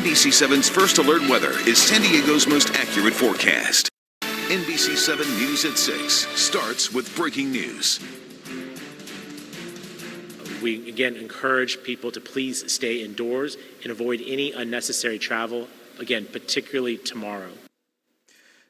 NBC7's First Alert Weather is San Diego's most accurate forecast. NBC7 News at 6 starts with breaking news. We again encourage people to please stay indoors and avoid any unnecessary travel, again, particularly tomorrow.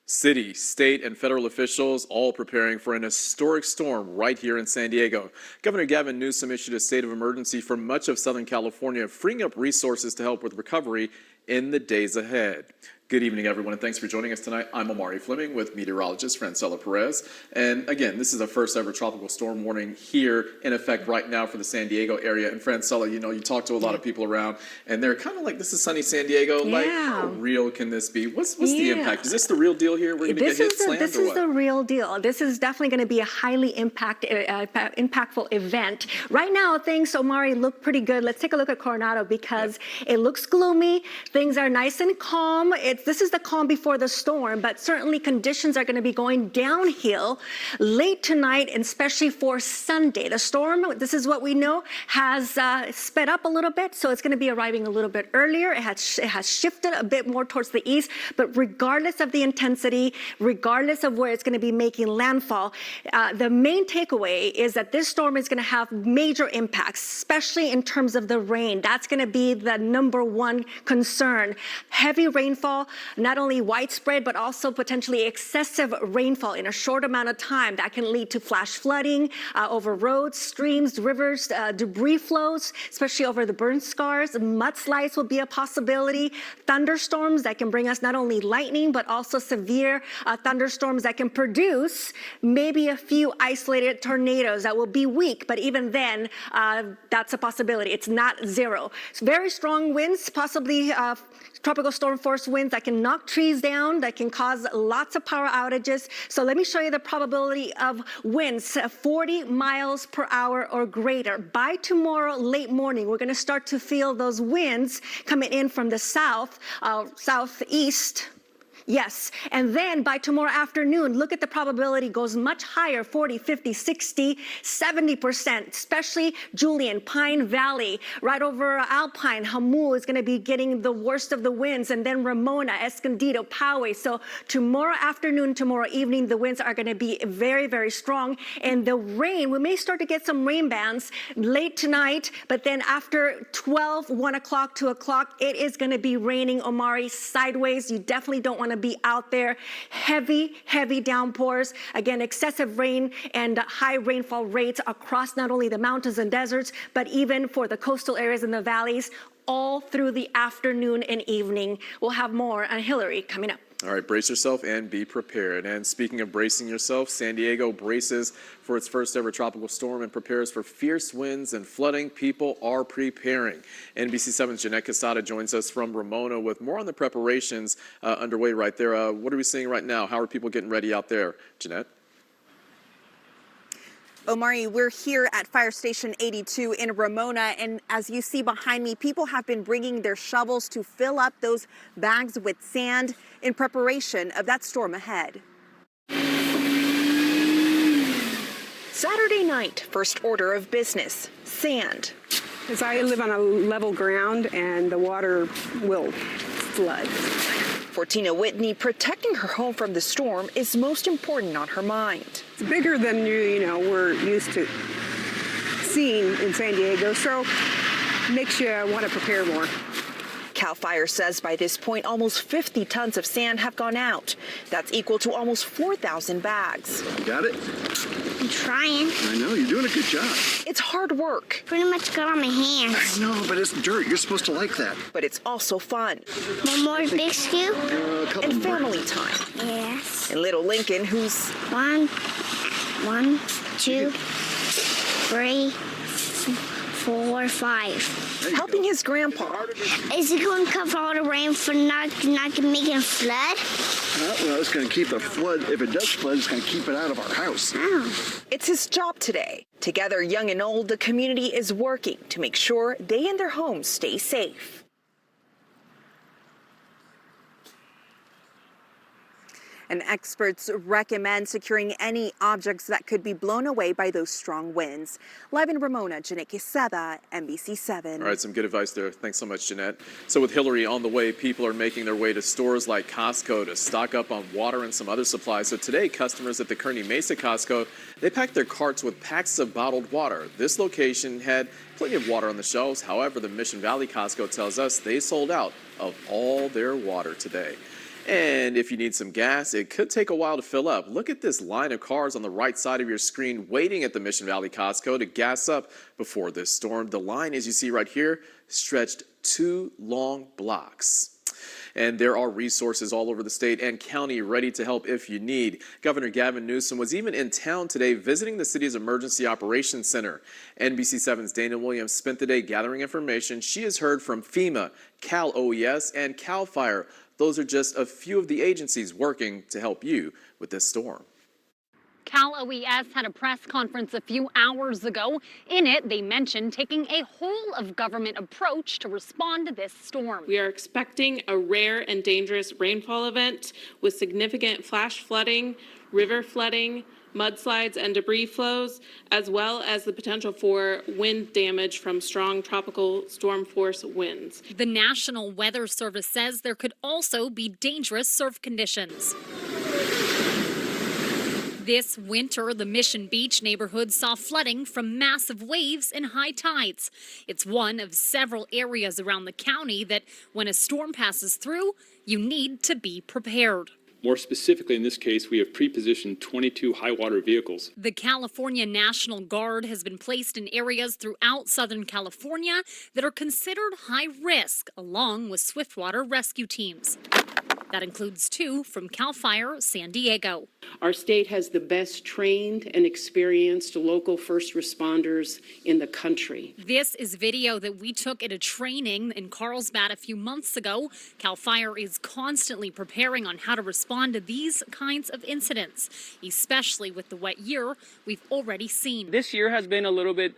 City, state, and federal officials all preparing for an historic storm right here in San Diego. Governor Gavin Newsom issued a state of emergency for much of Southern California, freeing up resources to help with recovery in the days ahead. Good evening, everyone, and thanks for joining us tonight. I'm Omari Fleming with meteorologist Francella Perez. And again, this is a first ever tropical storm warning here in effect right now for the San Diego area. And Francella, you know, you talk to a lot of people around and they're kind of like, this is sunny San Diego. Yeah. Like, how real can this be? What's the impact? Is this the real deal here? We're going to get hit slammed or what? This is the real deal. This is definitely going to be a highly impactful event. Right now, things, Omari, look pretty good. Let's take a look at Coronado because it looks gloomy. Things are nice and calm. This is the calm before the storm, but certainly conditions are going to be going downhill late tonight, and especially for Sunday. The storm, this is what we know, has sped up a little bit, so it's going to be arriving a little bit earlier. It has shifted a bit more towards the east, but regardless of the intensity, regardless of where it's going to be making landfall, the main takeaway is that this storm is going to have major impacts, especially in terms of the rain. That's going to be the number one concern. Heavy rainfall, not only widespread, but also potentially excessive rainfall in a short amount of time. That can lead to flash flooding over roads, streams, rivers, debris flows, especially over the burn scars. Mudslides will be a possibility. Thunderstorms that can bring us not only lightning, but also severe thunderstorms that can produce maybe a few isolated tornadoes that will be weak, but even then, that's a possibility. It's not zero. It's very strong winds, possibly tropical storm force winds that can knock trees down, that can cause lots of power outages. So let me show you the probability of winds, 40 miles per hour or greater. By tomorrow late morning, we're going to start to feel those winds coming in from the south, southeast. Yes, and then by tomorrow afternoon, look at the probability goes much higher, 40, 50, 60, 70%, especially Julian, Pine Valley, right over Alpine, Jamul is going to be getting the worst of the winds, and then Ramona, Escondido, Poway. So tomorrow afternoon, tomorrow evening, the winds are going to be very, very strong, and the rain, we may start to get some rain bands late tonight, but then after 12, 1 o'clock, 2 o'clock, it is going to be raining, Omari, sideways. You definitely don't want to be out there. Heavy downpours. Again, excessive rain and high rainfall rates across not only the mountains and deserts, but even for the coastal areas and the valleys all through the afternoon and evening. We'll have more on Hillary coming up. All right, brace yourself and be prepared. And speaking of bracing yourself, San Diego braces for its first ever tropical storm and prepares for fierce winds and flooding. People are preparing. NBC7's Jeanette Quesada joins us from Ramona with more on the preparations underway right there. What are we seeing right now? How are people getting ready out there? Jeanette? Omari, we're here at Fire Station 82 in Ramona, and as you see behind me, people have been bringing their shovels to fill up those bags with sand in preparation of that storm ahead. Saturday night, first order of business, sand. Because I live on a level ground and the water will flood. For Tina Whitney, protecting her home from the storm is most important on her mind. It's bigger than we're used to seeing in San Diego, so makes you want to prepare more. CAL FIRE says by this point, almost 50 tons of sand have gone out. That's equal to almost 4,000 bags. You got it? I'm trying. I know, you're doing a good job. It's hard work. Pretty much got on my hands. I know, but it's dirt. You're supposed to like that. But it's also fun. One more big scoop? And family time. Yes. And little Lincoln, who's... 1, 2, 3, 4, 5. Helping his grandpa. Is it going to cover all the rain for not making a flood? Well, it's going to keep a flood. If it does flood, it's going to keep it out of our house. Oh. It's his job today. Together, young and old, the community is working to make sure they and their homes stay safe. And experts recommend securing any objects that could be blown away by those strong winds. Live in Ramona, Jeanette Quesada, NBC 7. All right, some good advice there. Thanks so much, Jeanette. So with Hillary on the way, people are making their way to stores like Costco to stock up on water and some other supplies. So today, customers at the Kearney Mesa Costco, they packed their carts with packs of bottled water. This location had plenty of water on the shelves. However, the Mission Valley Costco tells us they sold out of all their water today. And if you need some gas, it could take a while to fill up. Look at this line of cars on the right side of your screen waiting at the Mission Valley Costco to gas up before this storm. The line, as you see right here, stretched 2 long blocks. And there are resources all over the state and county ready to help if you need. Governor Gavin Newsom was even in town today visiting the city's Emergency Operations Center. NBC7's Dana Williams spent the day gathering information. She has heard from FEMA, Cal OES, and CAL FIRE. Those are just a few of the agencies working to help you with this storm. Cal OES had a press conference a few hours ago. In it, they mentioned taking a whole-of-government approach to respond to this storm. We are expecting a rare and dangerous rainfall event with significant flash flooding, river flooding, mudslides and debris flows, as well as the potential for wind damage from strong tropical storm force winds. The National Weather Service says there could also be dangerous surf conditions. This winter, the Mission Beach neighborhood saw flooding from massive waves and high tides. It's one of several areas around the county that, when a storm passes through, you need to be prepared. More specifically, in this case, we have pre-positioned 22 high-water vehicles. The California National Guard has been placed in areas throughout Southern California that are considered high risk, along with swiftwater rescue teams. That includes 2 from CAL FIRE San Diego. Our state has the best trained and experienced local first responders in the country. This is video that we took at a training in Carlsbad a few months ago. CAL FIRE is constantly preparing on how to respond to these kinds of incidents, especially with the wet year we've already seen. This year has been a little bit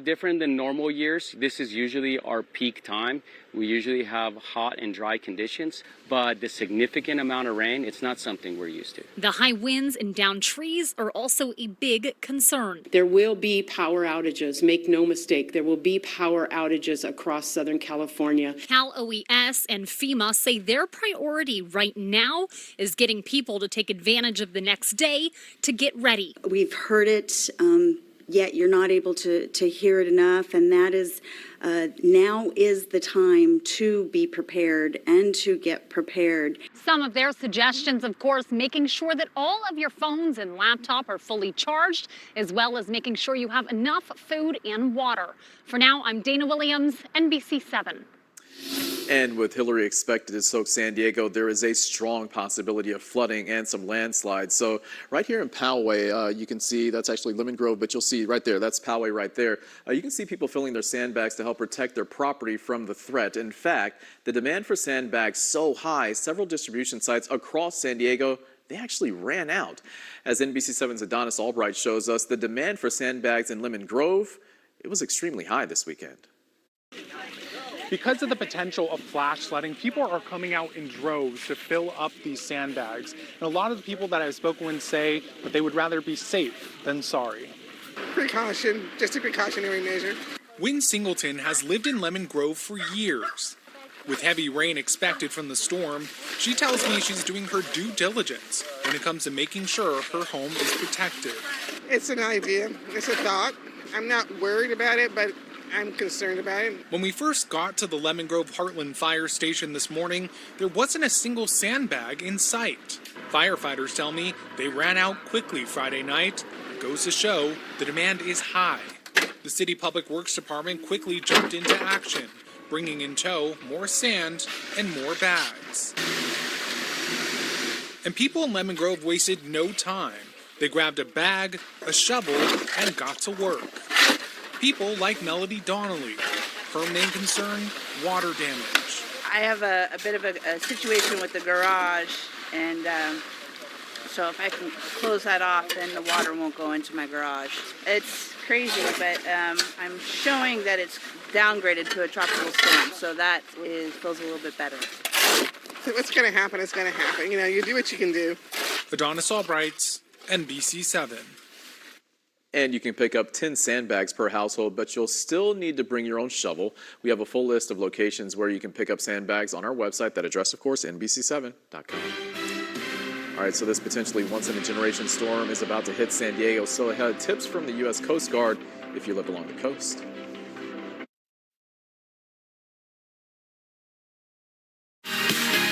different than normal years. This is usually our peak time. We usually have hot and dry conditions, but the significant amount of rain, it's not something we're used to. The high winds and downed trees are also a big concern. There will be power outages. Make no mistake, there will be power outages across Southern California. Cal OES and FEMA say their priority right now is getting people to take advantage of the next day to get ready. We've heard it, yet you're not able to hear it enough, and that is now is the time to be prepared and to get prepared. Some of their suggestions, of course, making sure that all of your phones and laptop are fully charged, as well as making sure you have enough food and water. For now, I'm Dana Williams, NBC 7. And with Hillary expected to soak San Diego, there is a strong possibility of flooding and some landslides. So right here in Poway, you can see that's actually Lemon Grove, but you'll see right there, that's Poway right there. You can see people filling their sandbags to help protect their property from the threat. In fact, the demand for sandbags so high, several distribution sites across San Diego, they actually ran out. As NBC7's Adonis Albright shows us, the demand for sandbags in Lemon Grove, it was extremely high this weekend. Because of the potential of flash flooding, people are coming out in droves to fill up these sandbags. And a lot of the people that I've spoken with say that they would rather be safe than sorry. Precaution, just a precautionary measure. Wynn Singleton has lived in Lemon Grove for years. With heavy rain expected from the storm, she tells me she's doing her due diligence when it comes to making sure her home is protected. It's an idea, it's a thought. I'm not worried about it, but I'm concerned about it. When we first got to the Lemon Grove Heartland Fire Station this morning, there wasn't a single sandbag in sight. Firefighters tell me they ran out quickly Friday night. Goes to show the demand is high. The City Public Works Department quickly jumped into action, bringing in tow more sand and more bags. And people in Lemon Grove wasted no time. They grabbed a bag, a shovel, and got to work. People like Melody Donnelly. Her main concern, water damage. I have a bit of a situation with the garage, and so if I can close that off, then the water won't go into my garage. It's crazy, but I'm showing that it's downgraded to a tropical storm, so that feels a little bit better. What's going to happen is going to happen. You know, you do what you can do. Adonis Albrights, NBC 7. And you can pick up 10 sandbags per household, but you'll still need to bring your own shovel. We have a full list of locations where you can pick up sandbags on our website. That address, of course, NBC7.com. All right, so this potentially once-in-a-generation storm is about to hit San Diego. So ahead, tips from the U.S. Coast Guard if you live along the coast.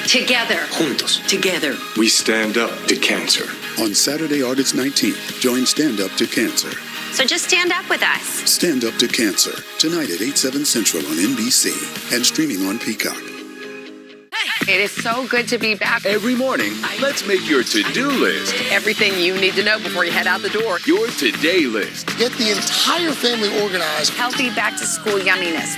Together. Juntos. Together. We stand up to cancer. On Saturday, August 19th, join Stand Up to Cancer. So just stand up with us. Stand Up to Cancer, tonight at 8/7 Central on NBC and streaming on Peacock. It is so good to be back. Every morning, let's make your to-do list Everything you need to know before you head out the door. your today list. Get the entire family organized. Healthy back to school yumminess.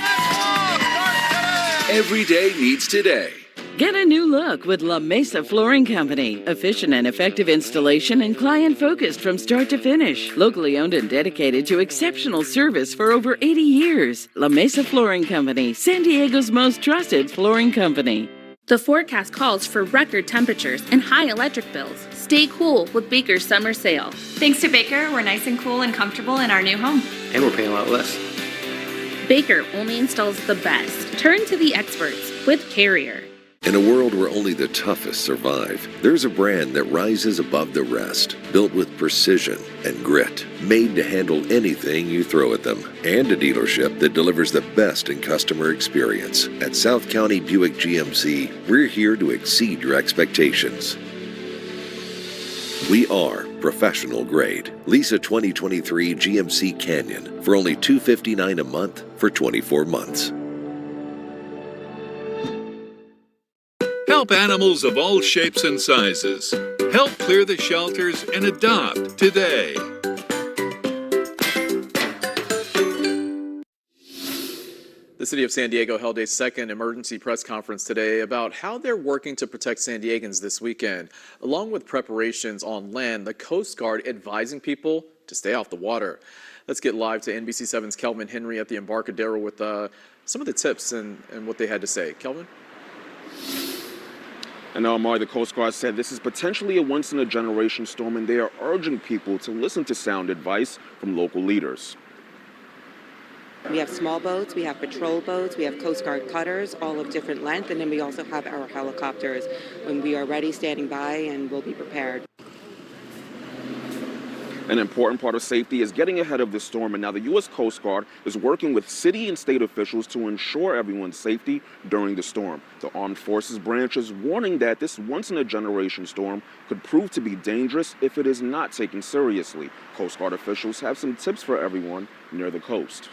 Every day needs today. Get a new look with La Mesa Flooring Company. Efficient and effective installation and client-focused from start to finish. Locally owned and dedicated to exceptional service for over 80 years. La Mesa Flooring Company, San Diego's most trusted flooring company. The forecast calls for record temperatures and high electric bills. Stay cool with Baker's summer sale. Thanks to Baker, we're nice and cool and comfortable in our new home. And we're paying a lot less. Baker only installs the best. Turn to the experts with Carrier. In a world where only the toughest survive, there's a brand that rises above the rest, built with precision and grit, made to handle anything you throw at them, and a dealership that delivers the best in customer experience. At South County Buick GMC, we're here to exceed your expectations. We are professional grade. Lease a 2023 GMC Canyon for only $259 a month for 24 months. Help animals of all shapes and sizes. Help clear the shelters and adopt today. The city of San Diego held a second emergency press conference today about how they're working to protect San Diegans this weekend. Along with preparations on land, the Coast Guard advising people to stay off the water. Let's get live to NBC7's Kelvin Henry at the Embarcadero with some of the tips and what they had to say. Kelvin? And now, Amari, the Coast Guard said this is potentially a once-in-a-generation storm, and they are urging people to listen to sound advice from local leaders. We have small boats, we have patrol boats, we have Coast Guard cutters, all of different length, and then we also have our helicopters. When we are ready, standing by, and we'll be prepared. An important part of safety is getting ahead of the storm, and now the U.S. Coast Guard is working with city and state officials to ensure everyone's safety during the storm. The Armed Forces branch is warning that this once-in-a-generation storm could prove to be dangerous if it is not taken seriously. Coast Guard officials have some tips for everyone near the coast.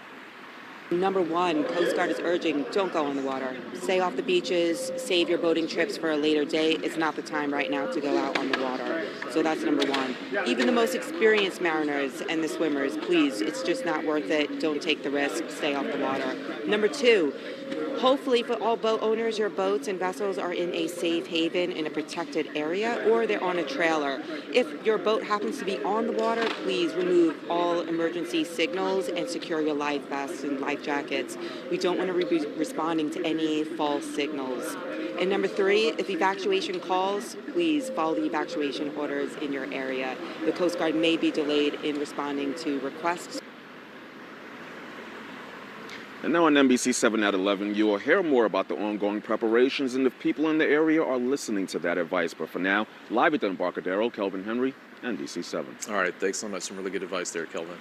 Number one, Coast Guard is urging, don't go on the water. Stay off the beaches, save your boating trips for a later date. It's not the time right now to go out on the water. So that's number one. Even the most experienced mariners and the swimmers, please, it's just not worth it. Don't take the risk. Stay off the water. Number two, hopefully for all boat owners, your boats and vessels are in a safe haven in a protected area, or they're on a trailer. If your boat happens to be on the water, please remove all emergency signals and secure your life vests and life jackets. We don't want to be responding to any false signals. And number three, if evacuation calls, please follow the evacuation orders in your area. The Coast Guard may be delayed in responding to requests. And now on NBC7 at 11, you will hear more about the ongoing preparations and if people in the area are listening to that advice. But for now, live at the Embarcadero, Kelvin Henry, NBC7. All right, thanks so much. Some really good advice there, Kelvin.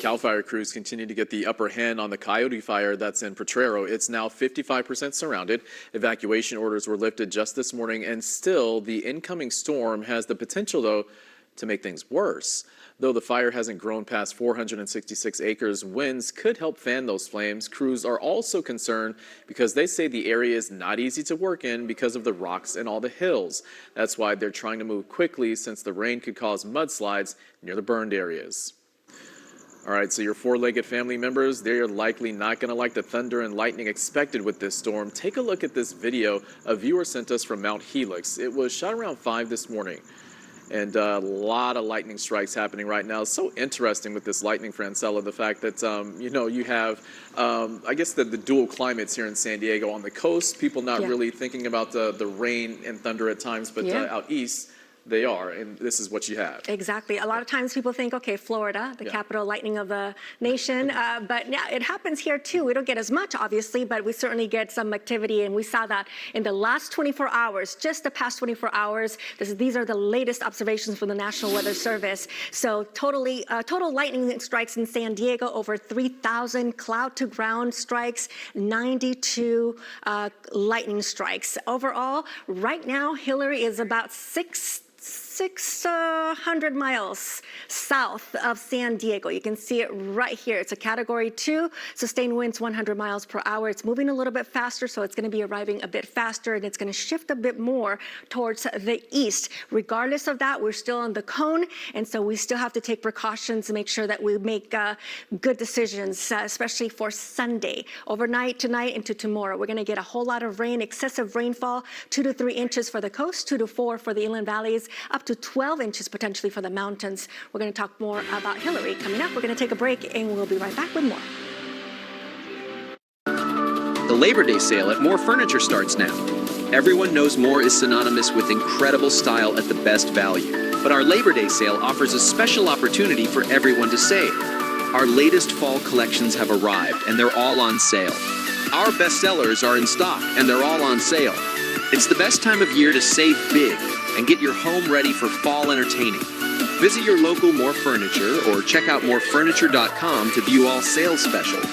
CAL FIRE crews continue to get the upper hand on the Coyote fire that's in Potrero. It's now 55% surrounded. Evacuation orders were lifted just this morning, and still the incoming storm has the potential, though, to make things worse. Though the fire hasn't grown past 466 acres, winds could help fan those flames. Crews are also concerned because they say the area is not easy to work in because of the rocks and all the hills. That's why they're trying to move quickly, since the rain could cause mudslides near the burned areas. All right, so your four-legged family members, they're likely not going to like the thunder and lightning expected with this storm. Take a look at this video a viewer sent us from Mount Helix. It was shot around 5 this morning. And a lot of lightning strikes happening right now. It's so interesting with this lightning, Francella, the fact that, you have, I guess, the dual climates here in San Diego. On the coast, people not really thinking about the rain and thunder at times, but out east, They are, and this is what you have. Exactly. A lot of times people think, okay, Florida, the capital lightning of the nation, but yeah, it happens here too. We don't get as much, obviously, but we certainly get some activity, and we saw that in the last 24 hours, just the past 24 hours. These are the latest observations from the National Weather Service. So total lightning strikes in San Diego, over 3,000 cloud-to-ground strikes, 92 lightning strikes. Overall, right now, Hillary is about 600 miles south of San Diego. You can see it right here. It's a Category 2, sustained winds 100 miles per hour. It's moving a little bit faster, so it's going to be arriving a bit faster, and it's going to shift a bit more towards the east. Regardless of that, we're still on the cone, and so we still have to take precautions to make sure that we make good decisions, especially for Sunday. Overnight, tonight, into tomorrow, we're going to get a whole lot of rain, excessive rainfall, 2 to 3 inches for the coast, 2 to 4 for the inland valleys, up to 12 inches potentially for the mountains. We're going to talk more about Hillary coming up. We're going to take a break, and we'll be right back with more. The Labor Day sale at More Furniture starts now. Everyone knows More is synonymous with incredible style at the best value. But our Labor Day sale offers a special opportunity for everyone to save. Our latest fall collections have arrived, and they're all on sale. Our bestsellers are in stock, and they're all on sale. It's the best time of year to save big and get your home ready for fall entertaining. Visit your local More Furniture or check out morefurniture.com to view all sales specials.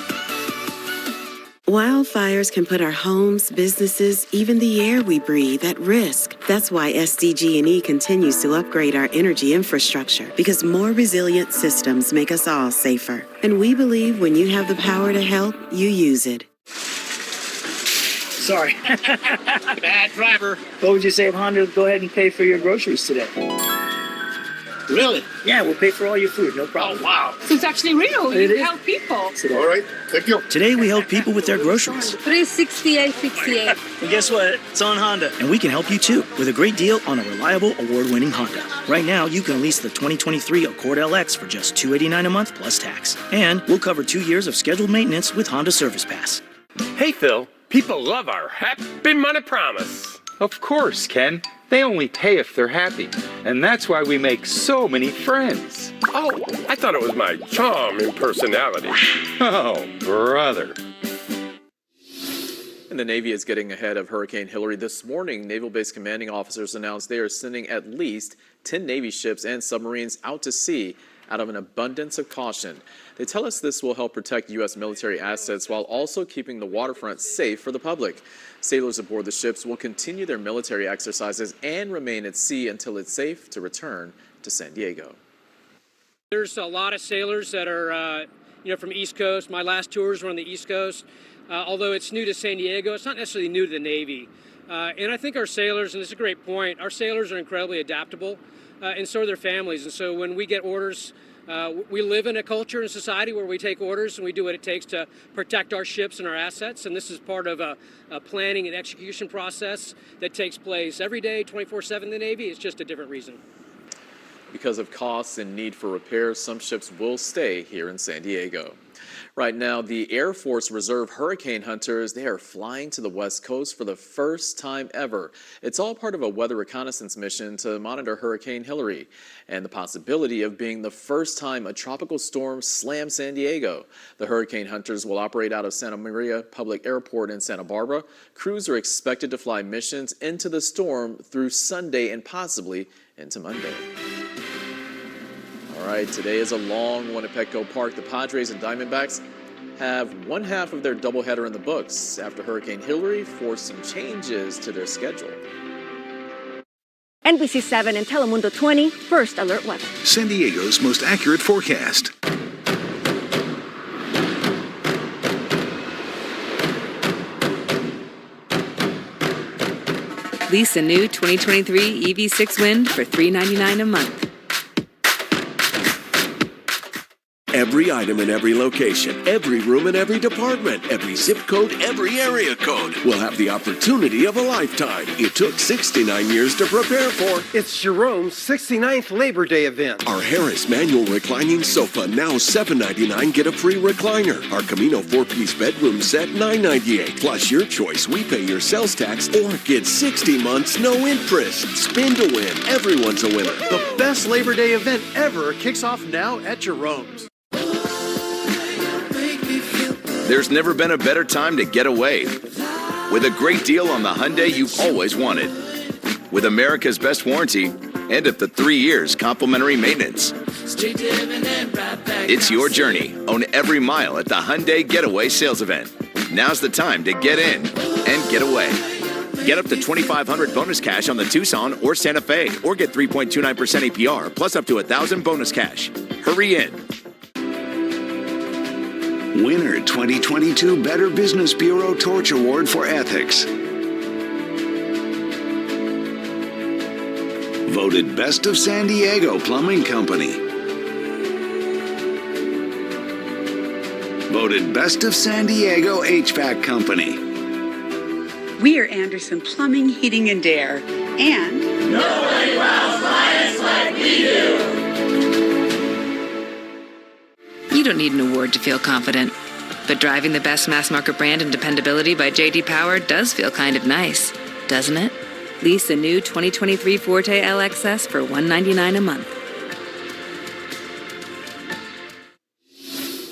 Wildfires can put our homes, businesses, even the air we breathe at risk. That's why SDG&E continues to upgrade our energy infrastructure, because more resilient systems make us all safer. And we believe when you have the power to help, you use it. Sorry. Bad driver. What would you say if Honda would go ahead and pay for your groceries today? Really? Yeah, we'll pay for all your food, no problem. Oh, wow. So it's actually real. You help people. All right, thank you. Today we help people with their groceries. $368.68. And guess what? It's on Honda. And we can help you too, with a great deal on a reliable, award-winning Honda. Right now, you can lease the 2023 Accord LX for just $289 a month plus tax. And we'll cover 2 years of scheduled maintenance with Honda Service Pass. Hey, Phil. People love our Happy Money Promise. Of course, Ken. They only pay if they're happy. And that's why we make so many friends. Oh, I thought it was my charming personality. Oh, brother. And the Navy is getting ahead of Hurricane Hillary. This morning, Naval Base commanding officers announced they are sending at least 10 Navy ships and submarines out to sea out of an abundance of caution. They tell us this will help protect U.S. military assets while also keeping the waterfront safe for the public. Sailors aboard the ships will continue their military exercises and remain at sea until it's safe to return to San Diego. There's a lot of sailors that are, from East Coast. My last tours were on the East Coast. Although it's new to San Diego, it's not necessarily new to the Navy. And I think our sailors, and this is a great point, our sailors are incredibly adaptable. And so are their families. And so when we get orders, we live in a culture and society where we take orders and we do what it takes to protect our ships and our assets. And this is part of a planning and execution process that takes place every day, 24/7 in the Navy. It's just a different reason. Because of costs and need for repairs, some ships will stay here in San Diego. Right now, the Air Force Reserve hurricane hunters, they are flying to the West Coast for the first time ever. It's all part of a weather reconnaissance mission to monitor Hurricane Hillary and the possibility of being the first time a tropical storm slams San Diego. The hurricane hunters will operate out of Santa Maria Public Airport in Santa Barbara. Crews are expected to fly missions into the storm through Sunday and possibly into Monday. All right, today is a long one at Petco Park. The Padres and Diamondbacks have one half of their doubleheader in the books after Hurricane Hillary forced some changes to their schedule. NBC 7 and Telemundo 20, First Alert Weather. San Diego's most accurate forecast. Lease a new 2023 EV6 Wind for $399 a month. Every item in every location, every room in every department, every zip code, every area code will have the opportunity of a lifetime. It took 69 years to prepare for. It's Jerome's 69th Labor Day event. Our Harris manual reclining sofa, now $7.99, get a free recliner. Our Camino 4-piece bedroom set, $9.98. Plus your choice, we pay your sales tax or get 60 months, no interest. Spin to win. Everyone's a winner. The best Labor Day event ever kicks off now at Jerome's. There's never been a better time to get away. With a great deal on the Hyundai you've always wanted. With America's best warranty and up to 3 years complimentary maintenance. It's your journey. Own every mile at the Hyundai Getaway Sales Event. Now's the time to get in and get away. Get up to $2,500 bonus cash on the Tucson or Santa Fe, or get 3.29% APR plus up to $1,000 bonus cash. Hurry in. Winner 2022 Better Business Bureau Torch Award for Ethics. Voted Best of San Diego Plumbing Company. Voted Best of San Diego HVAC Company. We are Anderson Plumbing, Heating, and Air. And nobody wows clients like we do. You don't need an award to feel confident, but driving the best mass market brand and dependability by J.D. Power does feel kind of nice, doesn't it? Lease a new 2023 Forte LXS for $199 a month.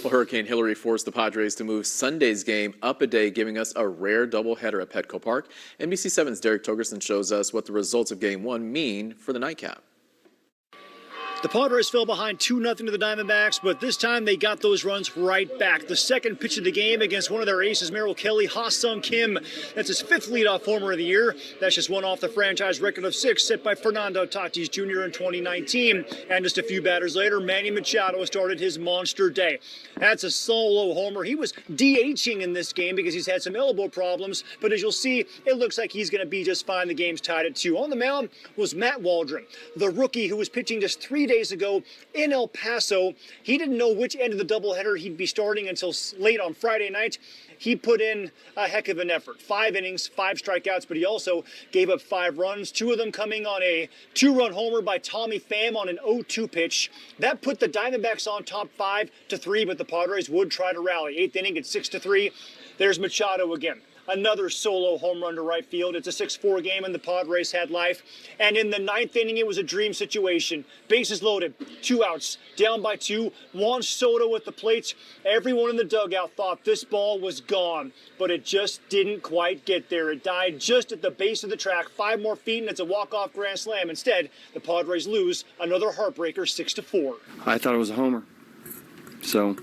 Well, Hurricane Hilary forced the Padres to move Sunday's game up a day, giving us a rare doubleheader at Petco Park. NBC 7's Derek Togerson shows us what the results of Game 1 mean for the nightcap. The Padres fell behind 2-0 to the Diamondbacks, but this time they got those runs right back. The second pitch of the game against one of their aces, Merrill Kelly, Ha-Sung Kim. That's his 5th leadoff homer of the year. That's just one off the franchise record of 6 set by Fernando Tatis Jr. in 2019. And just a few batters later, Manny Machado started his monster day. That's a solo homer. He was DHing in this game because he's had some elbow problems, but as you'll see, it looks like he's going to be just fine. The game's tied at 2. On the mound was Matt Waldron, the rookie who was pitching just 3 days ago in El Paso. He didn't know which end of the doubleheader he'd be starting until late on Friday night. He put in a heck of an effort. 5 innings, 5 strikeouts, but he also gave up 5 runs, 2 of them coming on a 2-run homer by Tommy Pham on an 0-2 pitch. That put the Diamondbacks on top 5-3, but the Padres would try to rally. 8th inning at 6-3. There's Machado again. Another solo home run to right field. It's a 6-4 game, and the Padres had life. And in the 9th inning, it was a dream situation. Bases loaded, 2 outs, down by 2. Juan Soto at the plate. Everyone in the dugout thought this ball was gone, but it just didn't quite get there. It died just at the base of the track. 5 more feet, and it's a walk-off grand slam. Instead, the Padres lose another heartbreaker, 6-4. I thought it was a homer. So,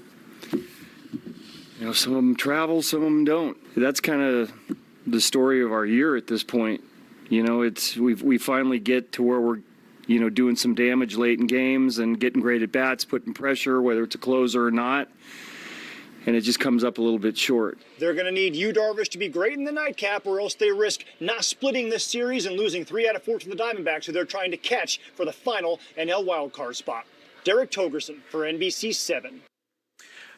you know, some of them travel, some of them don't. That's kind of the story of our year at this point. You know, we finally get to where we're, you know, doing some damage late in games and getting great at bats, putting pressure, whether it's a closer or not. And it just comes up a little bit short. They're going to need Yu Darvish to be great in the nightcap, or else they risk not splitting this series and losing 3 out of 4 to the Diamondbacks, who they're trying to catch for the final NL wildcard spot. Derek Togerson for NBC 7.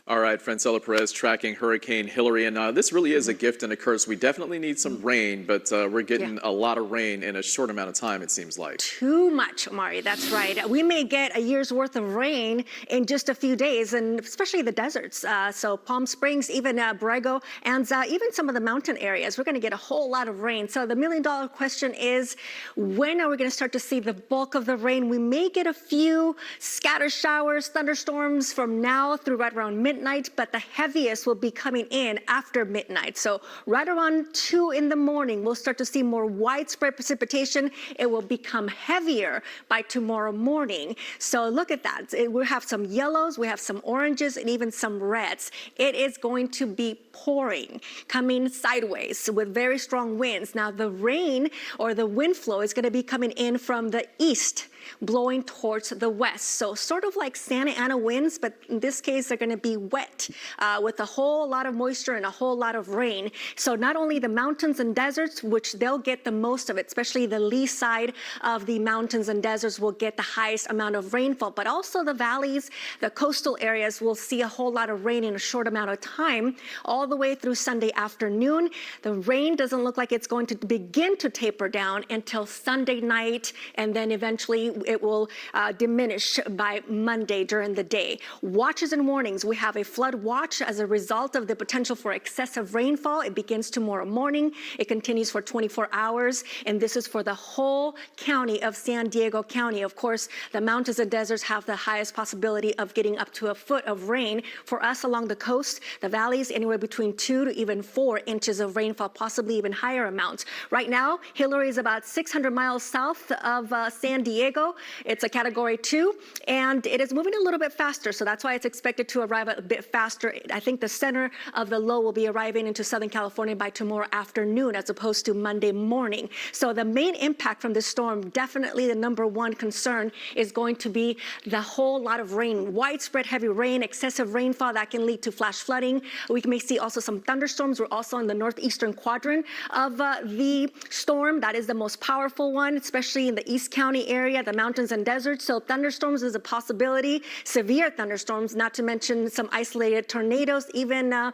All right, Francella Perez tracking Hurricane Hilary, and this really is a gift and a curse. We definitely need some rain, but we're getting a lot of rain in a short amount of time, it seems like. Too much, Omari, that's right. We may get a year's worth of rain in just a few days, and especially the deserts. So Palm Springs, even Borrego, and even some of the mountain areas, we're going to get a whole lot of rain. So the million-dollar question is, when are we going to start to see the bulk of the rain? We may get a few scattered showers, thunderstorms from now through right around midnight, but the heaviest will be coming in after midnight. So right around 2 in the morning, we'll start to see more widespread precipitation. It will become heavier by tomorrow morning. So look at that. We have some yellows, we have some oranges, and even some reds. It is going to be pouring, coming sideways with very strong winds. Now the rain or the wind flow is going to be coming in from the east, blowing towards the west. So sort of like Santa Ana winds, but in this case, they're going to be wet with a whole lot of moisture and a whole lot of rain. So not only the mountains and deserts, which they'll get the most of it, especially the lee side of the mountains and deserts will get the highest amount of rainfall, but also the valleys, the coastal areas will see a whole lot of rain in a short amount of time, all the way through Sunday afternoon. The rain doesn't look like it's going to begin to taper down until Sunday night, and then eventually it will diminish by Monday during the day. Watches and warnings. We have a flood watch as a result of the potential for excessive rainfall. It begins tomorrow morning. It continues for 24 hours, and this is for the whole county of San Diego County. Of course, the mountains and deserts have the highest possibility of getting up to a foot of rain. For us along the coast, the valleys, anywhere between 2 to even 4 inches of rainfall, possibly even higher amounts. Right now, Hillary is about 600 miles south of San Diego. It's a category 2, and it is moving a little bit faster, so that's why it's expected to arrive a bit faster. I think the center of the low will be arriving into Southern California by tomorrow afternoon as opposed to Monday morning. So the main impact from this storm, definitely the number one concern, is going to be the whole lot of rain, widespread heavy rain, excessive rainfall that can lead to flash flooding. We may see also some thunderstorms. We're also in the northeastern quadrant of the storm. That is the most powerful one, especially in the East County area, the mountains and deserts. So thunderstorms is a possibility, severe thunderstorms, not to mention some isolated tornadoes, even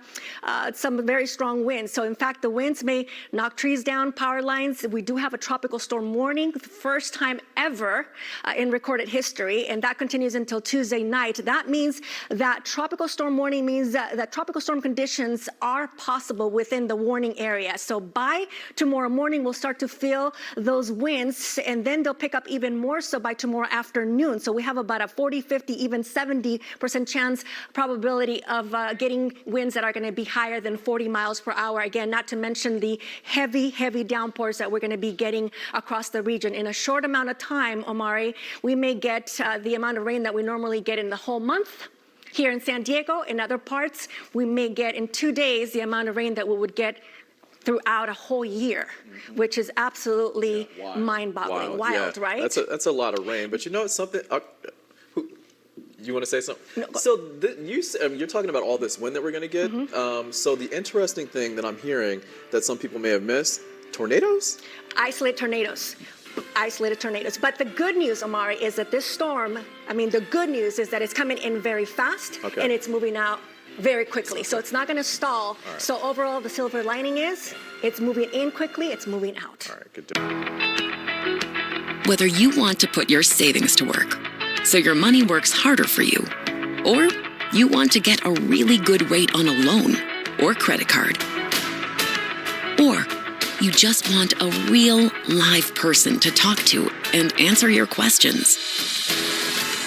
some very strong winds. So in fact, the winds may knock trees down, power lines. We do have a tropical storm warning, the first time ever in recorded history, and that continues until Tuesday night. That means that tropical storm warning means that tropical storm conditions are possible within the warning area. So by tomorrow morning, we'll start to feel those winds, and then they'll pick up even more so by tomorrow afternoon. So we have about a 40, 50, even 70% chance probability of getting winds that are going to be higher than 40 miles per hour. Again, not to mention the heavy, heavy downpours that we're going to be getting across the region. In a short amount of time, Omari, we may get the amount of rain that we normally get in the whole month. Here in San Diego, in other parts, we may get in 2 days the amount of rain that we would get throughout a whole year, which is absolutely mind-boggling, wild, yeah. right? That's a lot of rain, but you know something. You want to say something? No, so you're talking about all this wind that we're going to get. So the interesting thing that I'm hearing that some people may have missed: tornadoes. Isolated tornadoes. But the good news, Omari, is that this storm, the good news is that it's coming in very fast, and it's moving out very quickly. So it's not going to stall. Right. So overall, the silver lining is it's moving in quickly, it's moving out. All right, good job. Whether you want to put your savings to work so your money works harder for you, or you want to get a really good rate on a loan or credit card, or you just want a real live person to talk to and answer your questions,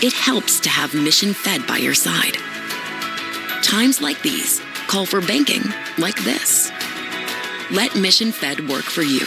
it helps to have Mission Fed by your side. Times like these call for banking like this. Let Mission Fed work for you.